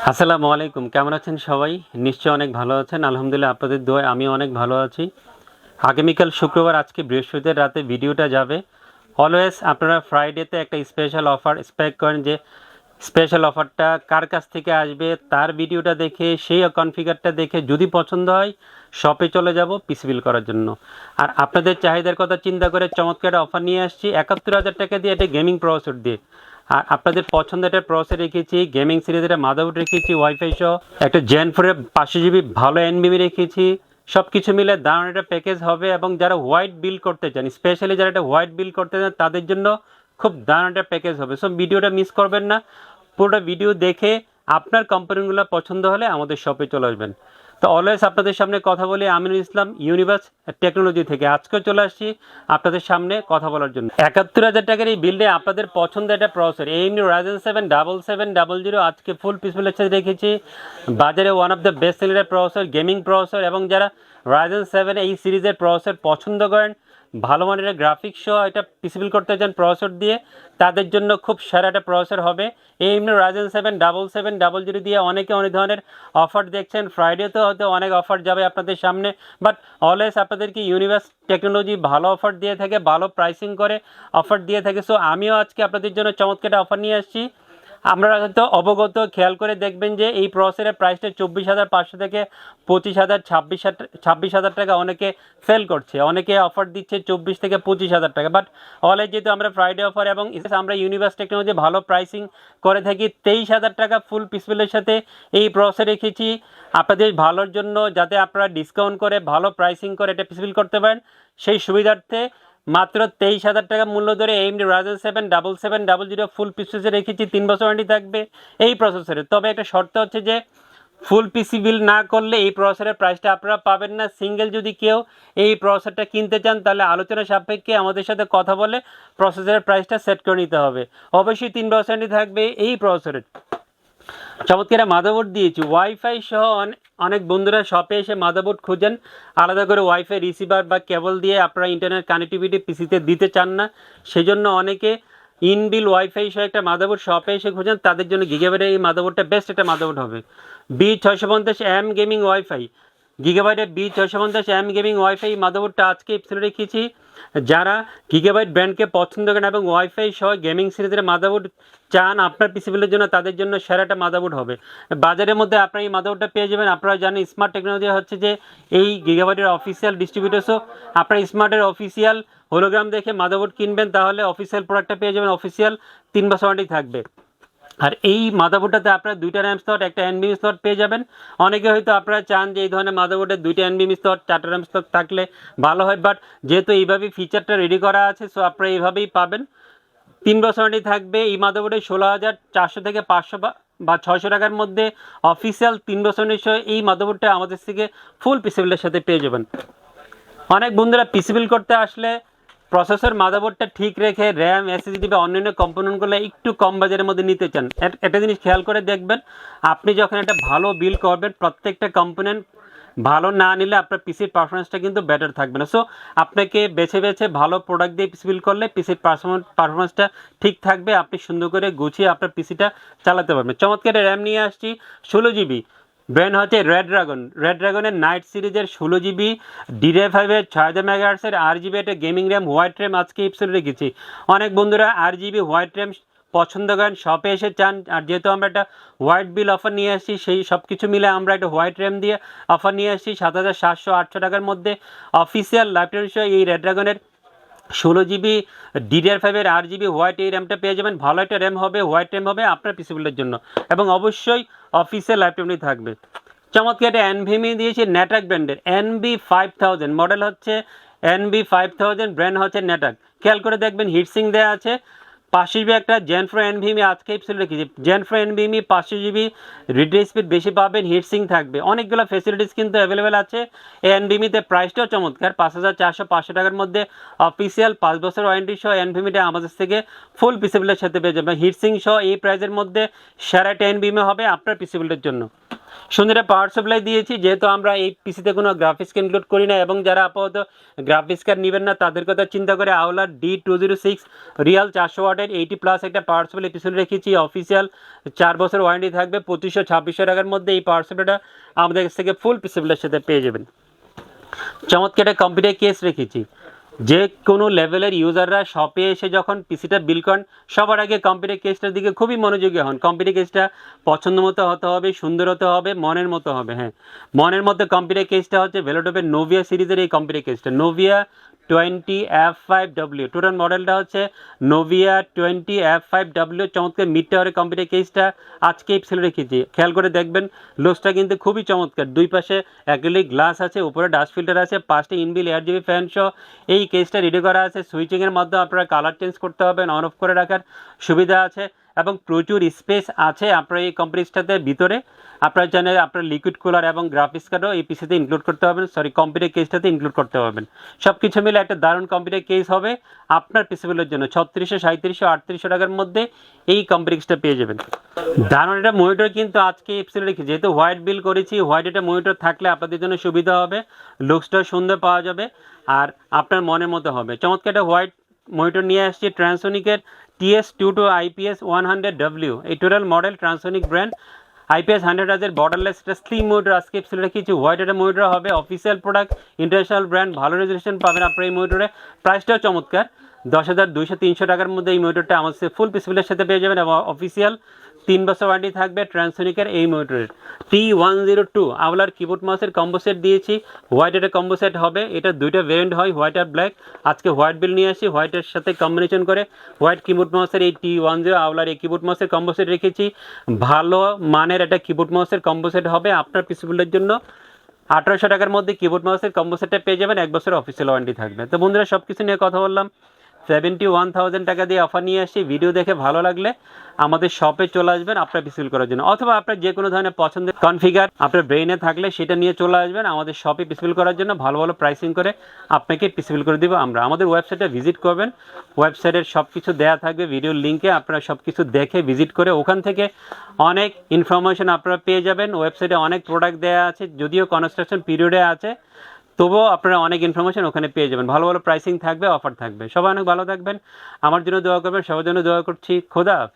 আসসালামু আলাইকুম, কেমন আছেন সবাই? নিশ্চয়ই অনেক ভালো আছেন। আলহামদুলিল্লাহ, আপনাদের দোয়ায় আমিও অনেক ভালো আছি। আগামীকাল শুক্রবার, আজকে বৃহস্পতিবার রাতে ভিডিওটা যাবে। অলওয়েজ আপনারা ফ্রাইডেতে একটা স্পেশাল অফার এক্সপেক্ট করেন, যে স্পেশাল অফারটা কার কাছ থেকে আসবে তার ভিডিওটা দেখে, সেই কনফিগারটা দেখে যদি পছন্দ হয় শপে চলে যাব পিসি বিল করার জন্য। আর আপনাদের চাহিদার কথা চিন্তা করে চমৎকার অফার নিয়ে আসছি ৭১,০০০ টাকা দিয়ে, এটা গেমিং প্রসেসর দিয়ে। আর আপনাদের পছন্দের একটা প্রসেসর রেখেছি, গেমিং সিরিজের মাদারবোর্ড রেখেছি, ওয়াইফাই সহ একটা জেন 4 500 GB ভালো এনবিএমি রেখেছি। সব কিছু মিলে দারুণ একটা প্যাকেজ হবে। এবং যারা হোয়াইট বিল করতে চান, স্পেশালি যারা একটা হোয়াইট বিল করতে চান, তাদের জন্য খুব দারুণ একটা প্যাকেজ হবে। সো ভিডিওটা মিস করবেন না, পুরোটা ভিডিও দেখে আপনার কোম্পানিগুলো পছন্দ হলে আমাদের শপে চলে আসবেন। তো অলওয়েজ আপনাদের সামনে কথা বলি আমিনুল ইসলাম, ইউনিভার্স টেকনোলজি থেকে। আজকেও চলে আসছি আপনাদের সামনে কথা বলার জন্য। ৭১,০০০ টাকার এই বিল্ডে আপনাদের পছন্দের একটা প্রসেসর AMD Ryzen 7 7700 আজকে ফুল পিসফুলের সাথে রেখেছি। বাজারে one of the best seller processor, gaming processor. এবং যারা Ryzen 7 এই সিরিজের প্রসেসর পছন্দ করেন, ভালো মানের গ্রাফিক্স সহ এটা পিসিবিল করতে চান প্রসেসর দিয়ে, তাদের জন্য খুব সেরা একটা প্রসেসর হবে। এমনি Ryzen 7 7700 দিয়ে অনেকে অনেক ধরনের অফার দেখছেন। ফ্রাইডেতে হয়তো অনেক অফার যাবে আপনাদের সামনে, বাট অলওয়েজ আপনাদেরকে ইউনিভার্স টেকনোলজি ভালো অফার দিয়ে থাকে, ভালো প্রাইসিং করে অফার দিয়ে থাকে। সো আমিও আজকে আপনাদের জন্য চমৎকার একটা অফার নিয়ে আসছি। আপনারা হয়তো অবগত, খেয়াল করে দেখবেন যে এই প্রসেসরের প্রাইসটা 24,500 থেকে 25,000 26,000 টাকা অনেকে সেল করছে, অনেকে অফার দিচ্ছে 24 থেকে 25,000 টাকা। বাট অলরেডি যেহেতু আমরা ফ্রাইডে অফার এবং আমরা ইউনিভার্স টেকনোলজি ভালো প্রাইসিং করে থাকি, 23,000 টাকা ফুল পিসফুলের সাথে এই প্রসেসর রেখেছি আপনাদের ভালোর জন্য, যাতে আপনারা ডিসকাউন্ট করে ভালো প্রাইসিং করে এটা পিসফুল করতে পারেন। সেই সুবিধার্থে মাত্র 23,000 টাকা মূল্য ধরে AMD Ryzen 7 7700 ফুল পিসে রেখেছি। 3 বছর ওয়ারেন্টি থাকবে এই প্রসেসরে। তবে একটা শর্ত হচ্ছে যে ফুল পিসি বিল না করলে এই প্রসেসরের প্রাইসটা আপনারা পাবেন না। সিঙ্গেল যদি কেউ এই প্রসেসরটা কিনতে চান, তাহলে আলোচনা সাপেক্ষে আমাদের সাথে কথা বলে প্রসেসরের প্রাইসটা সেট করে নিতে হবে। অবশ্যই 3 বছর ওয়ারেন্টি থাকবে এই প্রসেসরের। চমৎকার মাদারবোর্ড দিয়েছি ওয়াইফাই সহ। অনেক বন্ধুরা শপে এসে মাদারবোর্ড খুঁজেন, আলাদা করে ওয়াইফাই রিসিভার বা কেবল দিয়ে আপনারা ইন্টারনেট কানেক্টিভিটি পিসিতে দিতে চান না, সেজন্য অনেকে ইনবিল ওয়াইফাই সহ একটা মাদারবোর্ড শপে এসে খুঁজেন। তাদের জন্য গিগাবাইটের এই মাদারবোর্ডটা বেস্ট একটা মাদারবোর্ড হবে। B650M গেমিং ওয়াইফাই, গিগাবাইটের B650M গেমিং ওয়াইফাই মাদারবোর্ডটা আজকে এপিসোডে রেখেছি। যারা গিগাবাইট ব্র্যান্ডকে পছন্দ করেন এবং ওয়াইফাই সহ গেমিং সিরিজের মাদারবোর্ড চান আপনার পিসিবিলের জন্য, তাদের জন্য সেরাটা মাদারবোর্ড হবে। বাজারের মধ্যে আপনারা এই মাদারবোর্ডটা পেয়ে যাবেন। আপনারা জানেন স্মার্ট টেকনোলজি হচ্ছে যে এই গিগাবাইটের অফিসিয়াল ডিস্ট্রিবিউটার্সও। আপনারা স্মার্টের অফিসিয়াল হোলোগ্রাম দেখে মাদারবোর্ড কিনবেন, তাহলে অফিসিয়াল প্রোডাক্টটা পেয়ে যাবেন। অফিসিয়াল 3 বছর ওয়ারেন্টি থাকবে। আর এই মাদারবোর্ডটাতে আপনারা 2টা র্যাম স্লট, একটা এনবিএমি স্লট পেয়ে যাবেন। অনেকে হয়তো আপনারা চান যে এই ধরনের মাদারবোর্ডে 2টা এনবিএমি স্লট 4টা র্যাম স্লট থাকলে ভালো হয়, বাট যেহেতু এইভাবেই ফিচারটা রেডি করা আছে, সো আপনারা এইভাবেই পাবেন। 3 বছর ওয়ারেন্টি থাকবে। এই মাদারবোর্ডে 16,400 থেকে 500 বা 600 টাকার মধ্যে অফিসিয়াল 3 বছর নিশ্চয় এই মাদারবোর্ডটা আমাদের থেকে ফুল পিসিবিলের সাথে পেয়ে যাবেন। অনেক বন্ধুরা পিসিবিল করতে আসলে প্রসেসর মাদারবোর্ডটা ঠিক রেখে র্যাম, এসএসডি বা অন্যান্য কম্পোনেন্টগুলো একটু কম বাজারের মধ্যে নিতে চান, একটা জিনিস খেয়াল করে দেখবেন, আপনি যখন একটা ভালো বিল করবেন প্রত্যেকটা কম্পোনেন্ট ভালো না নিলে আপনার পিসির পারফরমেন্সটা কিন্তু বেটার থাকবে না। সো আপনাকে বেছে বেছে ভালো প্রোডাক্ট দিয়ে পিসি বিল করলে পিসির পারফরমেন্সটা ঠিক থাকবে, আপনি সুন্দর করে গুছিয়ে আপনার পিসিটা চালাতে পারবেন। চমৎকার র্যাম নিয়ে আসছি 16 GB। ব্র্যান্ড হচ্ছে রেড ড্রাগনের নাইট সিরিজের 16 GB DDR5-এর 6000 MHz RGB একটা গেমিং র্যাম হোয়াইট র্যাম আজকে এপিসোডে রেখেছি। অনেক বন্ধুরা RGB হোয়াইট র্যাম পছন্দ করেন, শপে এসে চান। আর যেহেতু আমরা একটা হোয়াইট বিল অফার নিয়ে আসছি, সেই সব কিছু মিলে আমরা একটা হোয়াইট র্যাম দিয়ে অফার নিয়ে আসছি 7,700-800 টাকার মধ্যে। অফিসিয়াল ল্যাপটপ এই রেড ড্রাগনের 16 GB DDR5-এর RGB হোয়াইট এই র্যামটা পেয়ে যাবেন। ভালো একটা র্যাম হবে, হোয়াইট র্যাম হবে আপনার পিসিবিলের জন্য, এবং অবশ্যই অফিসিয়াল ল্যাপটপটি থাকবে। চমৎকার একটা এনভিএমি দিয়েছি ন্যাটাক ব্র্যান্ডের NB5000, মডেল হচ্ছে NB5000, ব্র্যান্ড হচ্ছে ন্যাটাক। খেয়াল করে দেখবেন হিটসিং দেওয়া আছে। 500 GB একটা জেন 4 এনভিএমি আজকে এপিসোড রেখেছি। Gen 4 NVMe 500 GB, read speed বেশি পাবেন, হিটসিং থাকবে, অনেকগুলো ফেসিলিটিস কিন্তু অ্যাভেলেবেল আছে এই এনভিএমিতে। প্রাইসটাও চমৎকার 5,400 টাকার মধ্যে অফিসিয়াল 5 বছর ওয়ারেন্টি সহ এনভিএমিটা আমাদের থেকে ফুল পিসিবিলের সাথে পেয়ে যাবেন। হিটসিং সহ এই প্রাইসের মধ্যে সেরা একটা এনভিএমি হবে আপনার পিসিবিলের জন্য। সুন্দর পাওয়ার সাপ্লাই দিয়েছি, যেহেতু আমরা এই পিসিতে কোনো গ্রাফিক্স ইনক্লুড করি না, এবং যারা আপাতত গ্রাফিক্স কার্ড নেবেন না তাদের কথা চিন্তা করে আওলার D206 রিয়াল 400 ওয়াটের 80+ একটা পাওয়ার সাপ্লাই পিছনে রেখেছি। অফিসিয়াল 4 বছর ওয়ারেন্টি থাকবে। 2500-2600 টাকার মধ্যে এই পাওয়ার সাপ্লাইটা আমাদের কাছ থেকে ফুল পিসিবিলের সাথে পেয়ে যাবেন। চমৎকার একটা কম্পিউটার কেস রেখেছি। যে কোনো লেভেলের ইউজাররা শপে এসে যখন পিসিটা বিল করেন, সবার আগে কম্পিউটার কেসটার দিকে খুবই মনোযোগী হন। কম্পিউটার কেসটা পছন্দ মতো হতে হবে, সুন্দর হতে হবে, মনের মতো হবে। হ্যাঁ, মনের মতো কম্পিউটার কেসটা হচ্ছে ভেলোটপের নোভিয়া সিরিজের এই কম্পিউটার কেসটা, নোভিয়া 20F5W। টোটাল মডেলটা হচ্ছে নোভিয়া 20F5W। চমৎকার মিড টাওয়ারের কম্পিউটার কেসটা আজকে এপিসোডে রেখেছি। খেয়াল করে দেখবেন, লুকসটা কিন্তু খুবই চমৎকার। দুই পাশে অ্যাক্রিলিক গ্লাস আছে, উপরে ডাস্ট ফিল্টার আছে, 5টি ইনবিল ARGB ফ্যান সহ এই কেসটা রেডি করা আছে। সুইচিংয়ের মাধ্যমে আপনারা কালার চেঞ্জ করতে হবেন, অন অফ করে রাখার সুবিধা আছে, এবং প্রচুর স্পেস আছে আপনার এই কম্পিউটারটাতে ভিতরে। আপনার জানেন আপনার লিকুইড কুলার এবং গ্রাফিক্স কার্ডও এই পিসিতে ইনক্লুড করতে হবেন, কম্পিউটার কেসটাতে ইনক্লুড করতে হবেন। সব কিছু মিলে একটা দারুণ কম্পিউটার কেস হবে আপনার পিসিবিলের জন্য। 3600, 3700, 3800 টাকার মধ্যে এই কম্পিউটার কেসটা পেয়ে যাবেন। দারুণ এটা মনিটর কিন্তু আজকে এপিসোডে রেখেছি, যেহেতু হোয়াইট বিল করেছি, হোয়াইট এটা মনিটর থাকলে আপনাদের জন্য সুবিধা হবে, লুকসটাও সুন্দর পাওয়া যাবে আর আপনার মনের মতো হবে। চমৎকার একটা হোয়াইট মনিটর নিয়ে আসছি ট্রান্সোনিকের TS22 IPS 100W। এই total model Transonic brand, IPS 100 borderless একটা স্লিম মনিটর আজকে এপিসোডে রেখেছি। হোয়াইট একটা মনিটর হবে, অফিসিয়াল প্রোডাক্ট, ইন্টারন্যাশনাল ব্র্যান্ড, ভালো রেজুলেশন পাবেন আপনার এই মনিটরে। প্রাইসটাও চমৎকার, 10,200-300 টাকার মধ্যে এই মনিটরটা আমাদের ফুল পিসিবিলের সাথে পেয়ে যাবেন, এবং অফিসিয়াল 3 বছর ওয়ারেন্টি থাকবে ট্রান্সোনিকের এই মনিটরের। T102 আওলার কিবোর্ড মাউসের কম্বো সেট দিয়েছি, হোয়াইট একটা কম্বো সেট হবে। এটা দুইটা ভেরিয়েন্ট হয়, হোয়াইট আর ব্ল্যাক। আজকে হোয়াইট বিল নিয়ে আসি, হোয়াইটের সাথে কম্বিনেশন করে হোয়াইট কিবোর্ড মাউসের এই T10 আওলার এই কিবোর্ড মাউসের কম্বো সেট রেখেছি। ভালো মানের একটা কিবোর্ড মাউসের কম্বো সেট হবে আপনার পিসিবিলের জন্য। 1800 টাকার মধ্যে কিবোর্ড মাউসের কম্বো সেটটা পেয়ে যাবেন, 1 বছর অফিসিয়াল ওয়ারেন্টি থাকবে। তো বন্ধুরা, সব কিছু নিয়ে কথা বললাম। 71,000 টাকা দিয়ে অফার নিয়ে আসি। ভিডিও দেখে ভালো লাগলে আমাদের শপে চলে আসবেন আপনার পিসিবিল করার জন্য, অথবা আপনার যে কোনো ধরনের পছন্দের কনফিগার আপনার ব্রেইনে থাকলে সেটা নিয়ে চলে আসবেন আমাদের শপে পিসিবিল করার জন্য। ভালো ভালো প্রাইসিং করে আপনাকে পিসিবিল করে দিব আমরা। আমাদের ওয়েবসাইটে ভিজিট করবেন, ওয়েবসাইটের সব কিছু দেওয়া থাকবে ভিডিওর লিঙ্কে। আপনারা সব কিছু দেখে ভিজিট করে ওখান থেকে অনেক ইনফরমেশন আপনারা পেয়ে যাবেন। ওয়েবসাইটে অনেক প্রোডাক্ট দেওয়া আছে, যদিও কনস্ট্রাকশন পিরিয়ডে আছে, তবুও আপনারা অনেক ইনফরমেশন ওখানে পেয়ে যাবেন। ভালো ভালো প্রাইসিং থাকবে, অফার থাকবে। সবাই অনেক ভালো থাকবেন, আমার জন্য দোয়া করবেন, সবার জন্য দোয়া করছি। খোদা হাফেজ।